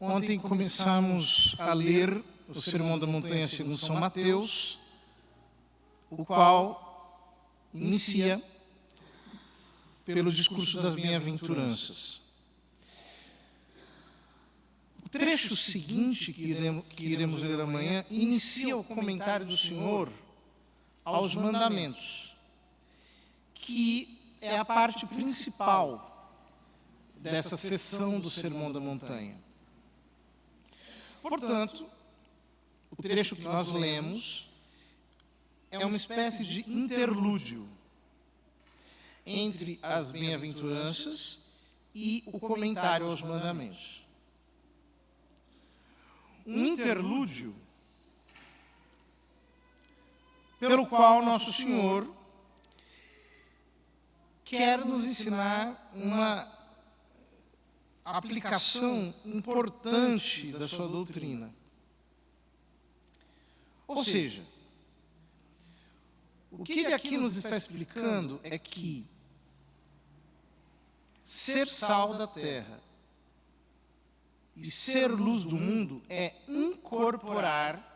Ontem começamos a ler o Sermão da Montanha segundo São Mateus, o qual inicia pelo discurso das bem-aventuranças. O trecho seguinte que iremos ler amanhã inicia o comentário do Senhor aos mandamentos, que é a parte principal dessa seção do Sermão da Montanha. Portanto, o trecho que nós lemos é uma espécie de interlúdio entre as bem-aventuranças e o comentário aos mandamentos. Um interlúdio pelo qual Nosso Senhor quer nos ensinar uma aplicação importante da sua doutrina. Ou seja, o que ele aqui nos está explicando é que ser sal da terra e ser luz do mundo é incorporar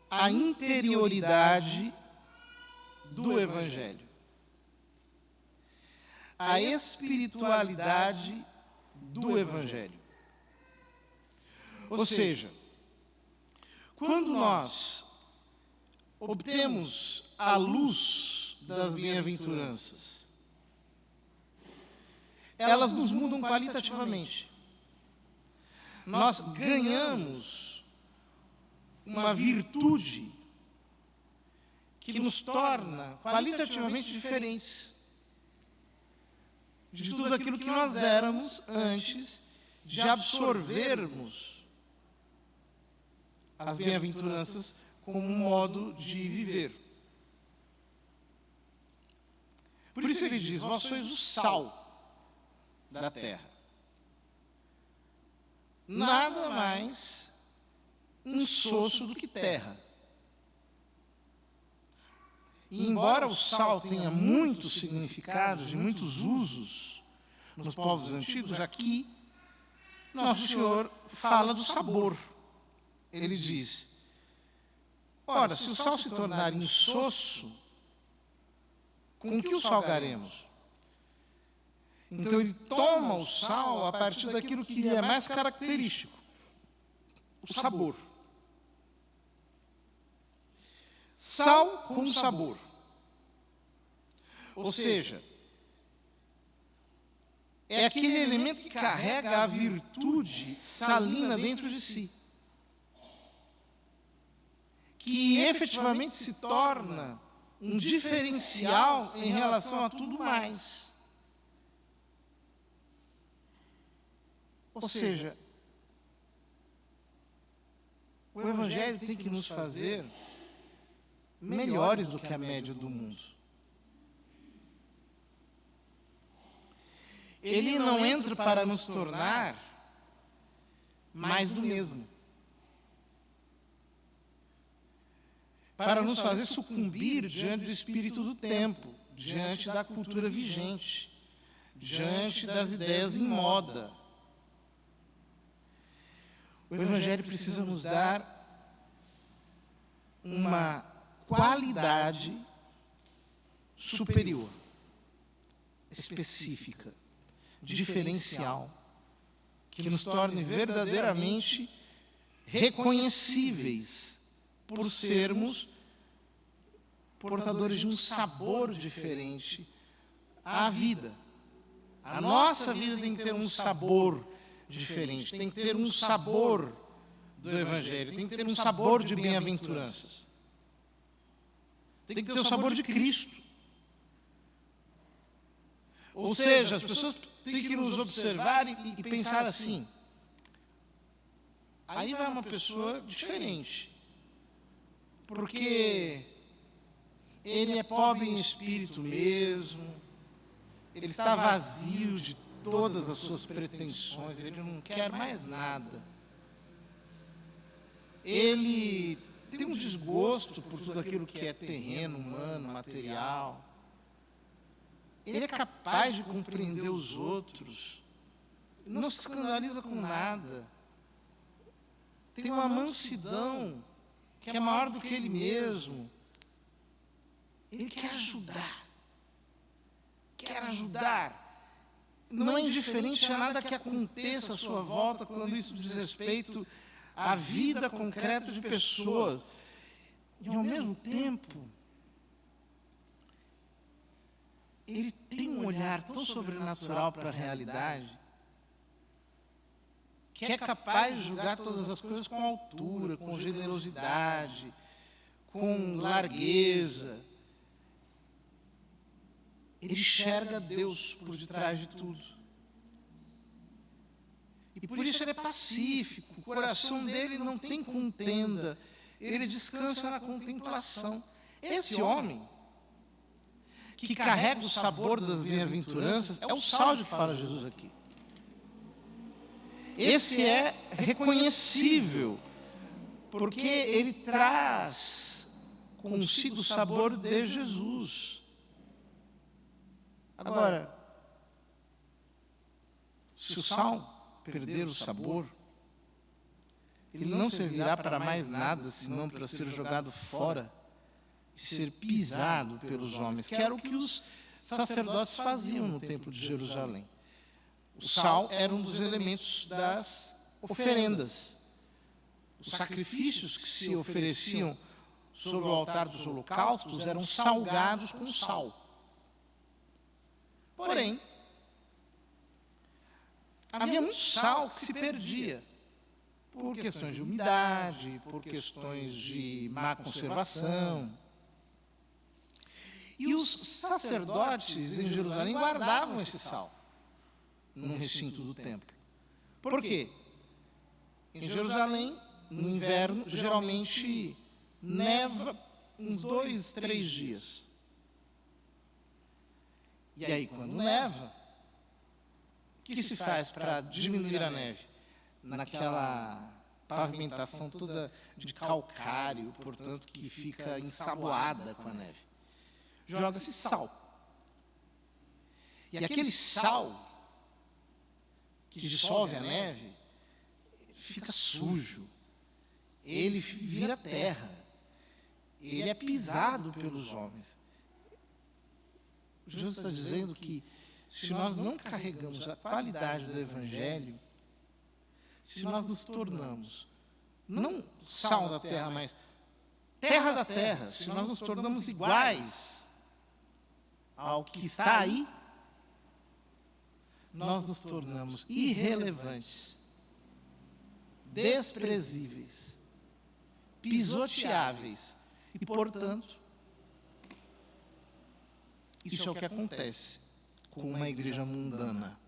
a interioridade do Evangelho, a espiritualidade do Evangelho. Ou seja, quando nós obtemos a luz das bem-aventuranças, elas nos mudam qualitativamente. Nós ganhamos uma virtude que nos torna qualitativamente diferentes de tudo aquilo que nós éramos antes de absorvermos as bem-aventuranças como um modo de viver. Por isso ele diz: vós sois o sal da terra. Nada mais insosso do que terra. E embora o sal tenha muitos significados e muitos usos nos povos antigos, aqui Nosso Senhor fala do sabor. Ele diz: ora, se o sal se tornar insosso, com que o salgaremos? Então ele toma o sal a partir daquilo que lhe é mais característico, o sabor. Sal com sabor. Ou seja, é aquele elemento que carrega a virtude salina dentro de si, que efetivamente se torna um diferencial em relação a tudo mais. Ou seja, o Evangelho tem que nos fazer melhores do que a média do mundo. Ele não entra para nos tornar mais do mesmo, para nos fazer sucumbir diante do espírito do tempo, diante da cultura vigente, diante das ideias em moda. O Evangelho precisa nos dar uma qualidade superior, específica, diferencial, que nos torne verdadeiramente reconhecíveis por sermos portadores de um sabor diferente à vida. A nossa vida tem que ter um sabor diferente, tem que ter um sabor do Evangelho, tem que ter um sabor de bem-aventuranças. Tem que ter o sabor de Cristo. Ou seja, as pessoas têm que nos observar e pensar assim: aí vai uma pessoa diferente, porque ele é pobre em espírito mesmo, ele está vazio de todas as suas pretensões, ele não quer mais nada. Ele tem um desgosto por tudo aquilo que é terreno, humano, material. Ele é capaz de compreender os outros. Não se escandaliza com nada. tem uma mansidão que é maior do que ele mesmo. Ele quer ajudar. Quer ajudar. Não é indiferente a nada que aconteça à sua volta quando isso diz respeito à vida concreta de pessoas. E, ao mesmo tempo, ele tem um olhar tão sobrenatural para a realidade que é capaz de julgar todas as coisas com altura, com generosidade, com largueza. Ele enxerga Deus por detrás de tudo. E por isso ele é pacífico, o coração dele não tem contenda, ele descansa na contemplação. Esse homem, que carrega o sabor das bem-aventuranças, é o sal de que fala Jesus aqui. Esse é reconhecível, porque ele traz consigo o sabor de Jesus. Agora, se o sal perder o sabor, ele não servirá para mais nada, senão para ser jogado fora e ser pisado pelos homens, que era o que os sacerdotes faziam no templo de Jerusalém. O sal era um dos elementos das oferendas. Os sacrifícios que se ofereciam sobre o altar dos holocaustos eram salgados com sal. Porém, havia muito sal que se perdia por questões de umidade, por questões de má conservação. E os sacerdotes em Jerusalém guardavam esse sal no recinto do templo. Por quê? Em Jerusalém, no inverno, geralmente neva uns 2, 3 dias. E aí, quando neva, o que se faz para diminuir a neve? Naquela pavimentação toda de calcário, portanto, que fica ensaboada com a neve. Joga-se sal. E aquele sal que dissolve a neve fica sujo. Ele vira terra. Ele é pisado pelos homens. Jesus está dizendo que se nós não carregamos a qualidade do Evangelho, se nós nos tornamos, não sal da terra, mas terra da terra, se nós nos tornamos iguais ao que está aí, nós nos tornamos irrelevantes, desprezíveis, pisoteáveis e, portanto, isso é o que acontece com uma igreja mundana.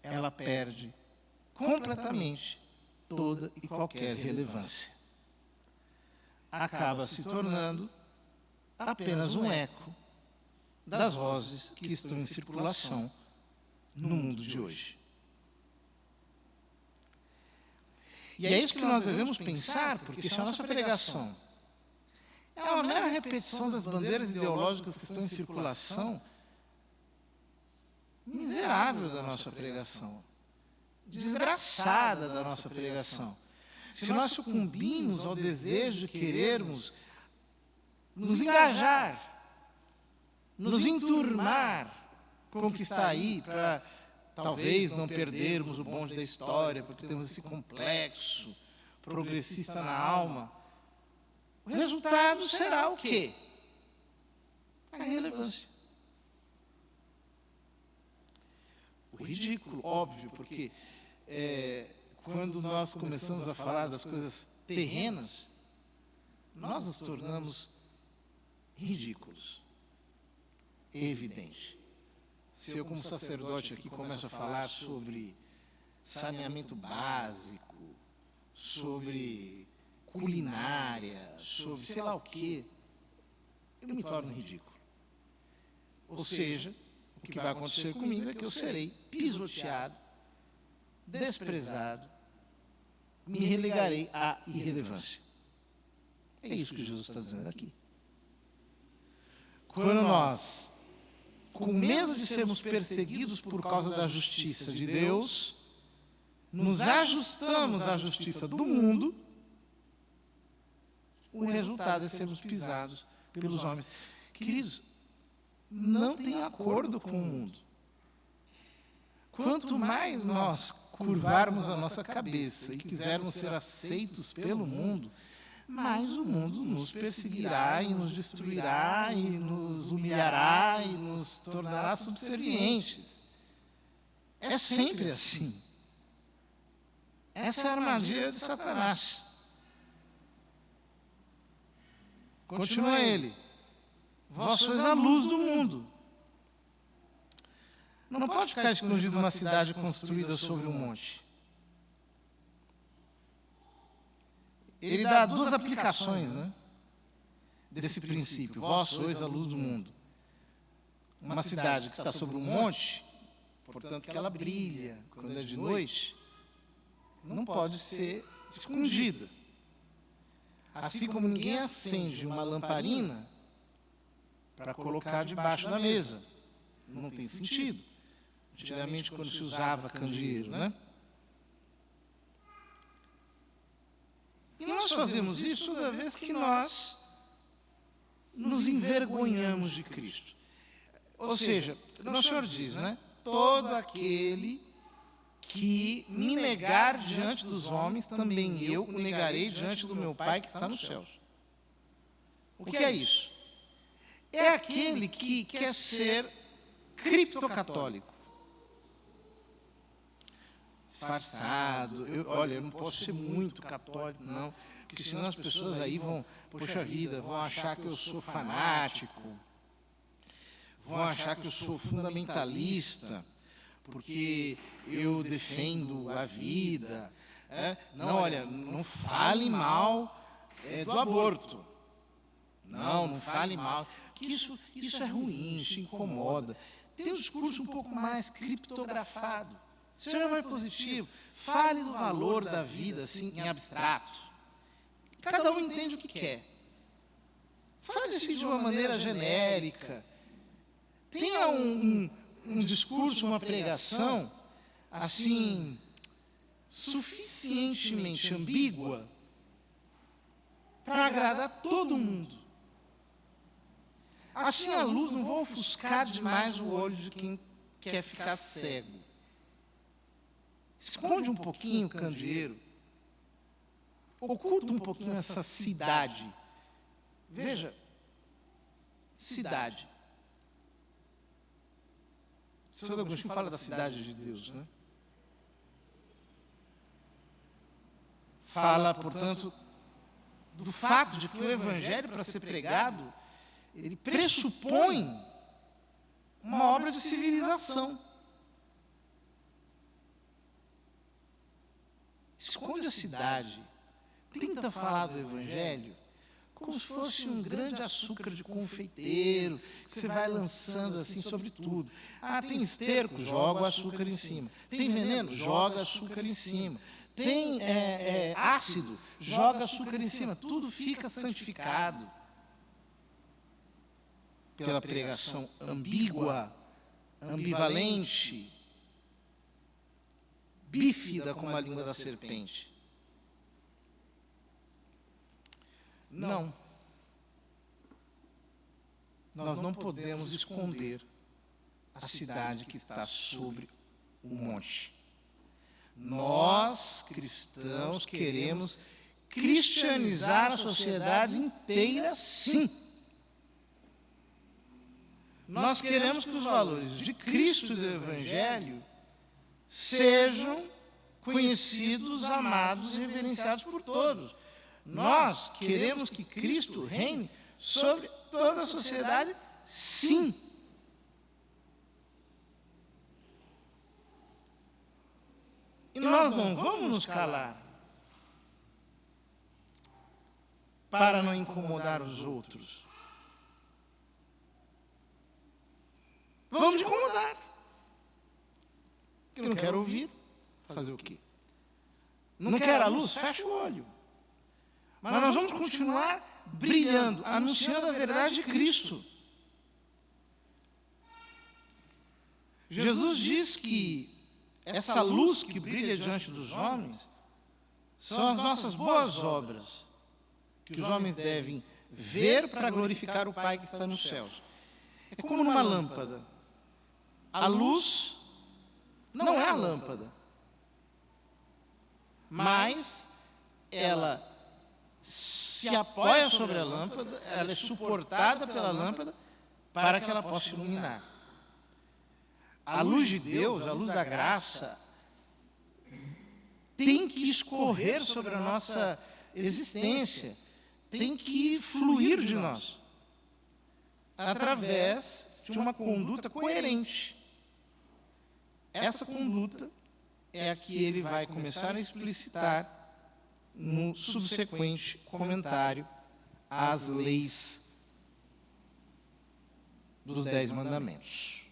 Ela perde completamente toda e qualquer relevância. Acaba se tornando apenas um eco das vozes que estão em circulação no mundo de hoje. E é isso que nós devemos pensar, porque se a nossa pregação é uma mera repetição das bandeiras ideológicas que estão em circulação, miserável da nossa pregação, desgraçada da nossa pregação. Se nós sucumbimos ao desejo de querermos nos engajar, nos enturmar com o que está aí, para talvez não perdermos o bonde da história, porque temos esse complexo progressista na alma, o resultado será o quê? A irrelevância. O ridículo, óbvio, porque quando nós começamos a falar das coisas terrenas, nós nos tornamos ridículos. Evidente. Se eu, como sacerdote aqui, começo a falar sobre saneamento básico, sobre culinária, sobre sei lá o quê, eu me torno ridículo. Ou seja, o que vai acontecer comigo é que eu serei pisoteado, desprezado, me relegarei à irrelevância. É isso que Jesus está dizendo aqui. Quando nós, com medo de sermos perseguidos por causa da justiça de Deus, nos ajustamos à justiça do mundo, o resultado é sermos pisados pelos homens. Queridos, não tem acordo com o mundo. Quanto mais nós curvarmos a nossa cabeça e quisermos ser aceitos pelo mundo, mais o mundo nos perseguirá e nos destruirá e nos humilhará e nos tornará subservientes. É sempre assim. Essa é a armadilha de Satanás. Continua ele. Vós sois a luz do mundo. Não pode ficar escondido uma cidade construída sobre um monte. Ele dá duas aplicações, desse princípio. Vós sois a luz do mundo. Uma cidade que está sobre um monte, portanto que ela brilha quando é de noite, não pode ser escondida. Assim como ninguém acende uma lamparina para colocar debaixo da mesa. Não tem sentido. Antigamente, quando se usava candeeiro, E nós fazemos isso toda vez que nós nos envergonhamos de Cristo. Ou seja, Nosso Senhor diz, todo aquele que me negar diante dos homens, também eu o negarei diante do meu Pai que está nos céus. O que é isso? É aquele que quer ser criptocatólico. Disfarçado. Eu não posso ser muito católico, não, porque senão as pessoas aí vão, poxa vida, vão achar que eu sou fanático, vão achar que eu sou fundamentalista, porque eu defendo a vida. Não, olha, não fale mal do aborto. Não fale mal. Que isso é ruim, isso incomoda. Tem um discurso um pouco mais criptografado. Seja mais positivo. Fale do valor da vida, assim, em abstrato. Cada um entende o que quer. Fale assim de uma maneira genérica. Tenha um discurso, uma pregação, assim, suficientemente ambígua para agradar todo mundo. Assim a luz não vai ofuscar demais o olho de quem quer ficar cego. Esconde um pouquinho o candeeiro. Oculta um pouquinho essa cidade. Veja, cidade. Santo Agostinho fala da cidade de Deus, Fala, portanto, do fato de que o Evangelho, para ser pregado, ele pressupõe uma obra de civilização. Esconde a cidade. Tenta falar do Evangelho como se fosse um grande açúcar de confeiteiro, que você vai lançando assim sobre tudo. Tem esterco? Joga o açúcar em cima. Tem veneno? Joga açúcar em cima. Tem ácido? Joga açúcar em cima. Tudo fica santificado pela pregação ambígua, ambivalente, bífida como a língua da serpente. Não. Nós não podemos esconder a cidade que está sobre o monte. Nós, cristãos, queremos cristianizar a sociedade inteira, sim. Nós queremos que os valores de Cristo e do Evangelho sejam conhecidos, amados e reverenciados por todos. Nós queremos que Cristo reine sobre toda a sociedade, sim. E nós não vamos nos calar para não incomodar os outros. Vamos incomodar. Eu não quero ouvir. Fazer o quê? Não quer a luz? Fecha o olho. Mas nós vamos continuar brilhando, anunciando a verdade de Cristo. Jesus diz que essa luz que brilha diante dos homens são as nossas boas obras, que os homens devem ver para glorificar o Pai que está nos céus. É como numa lâmpada. A luz não é a lâmpada, mas ela se apoia sobre a lâmpada, ela é suportada pela lâmpada para que ela possa iluminar. A luz de Deus, a luz da graça, tem que escorrer sobre a nossa existência, tem que fluir de nós, através de uma conduta coerente. Essa conduta é a que ele vai começar a explicitar no subsequente comentário às leis dos 10 mandamentos.